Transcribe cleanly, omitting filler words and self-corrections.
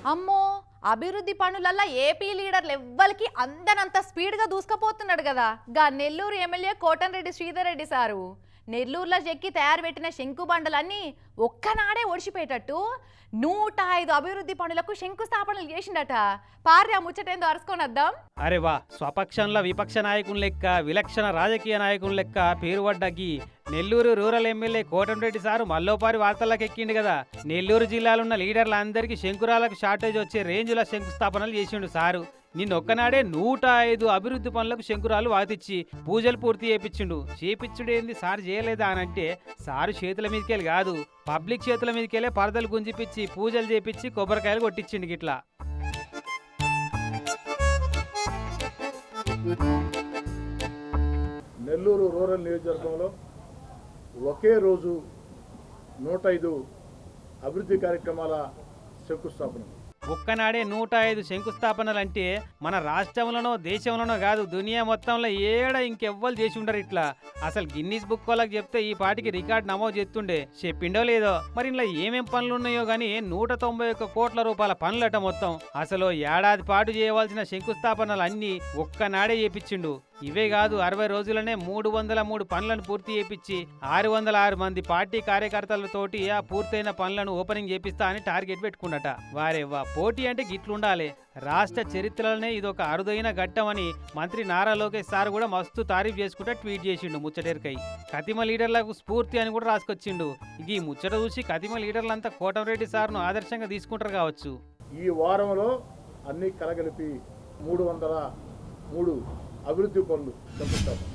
అమ్మో అభివృద్ధి పనులల్లా ఏపీ లీడర్లు ఎవ్వరికి అందనంత స్పీడ్గా దూసుకుపోతున్నాడు కదా గా నెల్లూరు ఎమ్మెల్యే కోటంరెడ్డి శ్రీధర్ రెడ్డి సారు నెల్లూరులో చెక్కి తయారు పెట్టిన శంకు బండలన్నీ ఒక్కనాడే ఒడిచిపోయేటట్టు 105 అభివృద్ధి పనులకు శంకుస్థాపనలు చేసిండట. పార్య ముచ్చటేందో అరుచుకొని వద్దాం. అరే వా, స్వపక్షంలో విపక్ష నాయకుని లెక్క విలక్షణ రాజకీయ నాయకుని లెక్క పేరు పడ్డకి Nellore rural MLA Kotamreddy sir మల్లోపారి వార్తలకు ఎక్కిండు కదా. నెల్లూరు జిల్లాలో ఉన్న లీడర్లందరికీ శంకురాలకు షార్టేజ్ వచ్చే రేంజ్లో శంకుస్థాపనలు చేసిండు సారు. నిన్నొక్కనాడే 105 అభివృద్ధి పనులకు శంకురాలు వాతిచ్చి పూజలు పూర్తి చేపించిండు. చేపించుడేంది సారు చేయలేదా అని అంటే సారు చేతుల మీదకెళ్ళి కాదు, పబ్లిక్ చేతుల మీదకెళ్ళే పరదలు గుంజిపిచ్చి పూజలు చేపించి కొబ్బరికాయలు కొట్టించిండు గిట్లా. నెల్లూరు రూరల్ నియోజకవర్గంలో ఒకే రోజు 105 అభివృద్ధి కార్యక్రమాల శంకుస్థాపన. ఒక్కనాడే 105 శంకుస్థాపనలు అంటే మన రాష్ట్రంలోనో దేశంలోనో కాదు, దునియా మొత్తంలో ఏడ ఇంకెవ్వరు చేసి ఉండరు ఇట్లా. అసలు గిన్నీస్ బుక్ వాళ్ళకి చెప్తే ఈ పాటికి రికార్డ్ నమోదు చేస్తుండే. చెప్పిండో లేదో మరి ఇలా ఏమేం పనులు ఉన్నాయో గానీ 191 కోట్ల రూపాయల పనులట మొత్తం. అసలు ఏడాది పాటు చేయవలసిన శంకుస్థాపనలు అన్ని ఒక్కనాడే చేపించిండు. ఇవే కాదు, 60 రోజులనే 303 పనులను పూర్తి చేపించి 606 మంది పార్టీ కార్యకర్తలతోటి ఆ పూర్తయిన పనులను ఓపెనింగ్ చేపిస్తా అని టార్గెట్ పెట్టుకున్నట. వారేవ్వా, పోటీ అంటే గిట్లుండాలి. రాష్ట్ర చరిత్రలోనే ఇదొక అరుదైన ఘట్టమని మంత్రి నారా లోకేష్ సార్ కూడా మస్తు తారీఫ్ చేసుకుంటా ట్వీట్ చేసిండు ముచ్చటేరకై. కతిమ లీడర్లకు స్ఫూర్తి అని కూడా రాసుకొచ్చిండు. ఈ ముచ్చట చూసి కతిమ లీడర్లంతా కోటంరెడ్డి సార్ను ఆదర్శంగా తీసుకుంటారు కావచ్చు. ఈ వారంలో అన్ని కలగలిపి 303 అభివృద్ధి పనులు శంకుస్థాపన.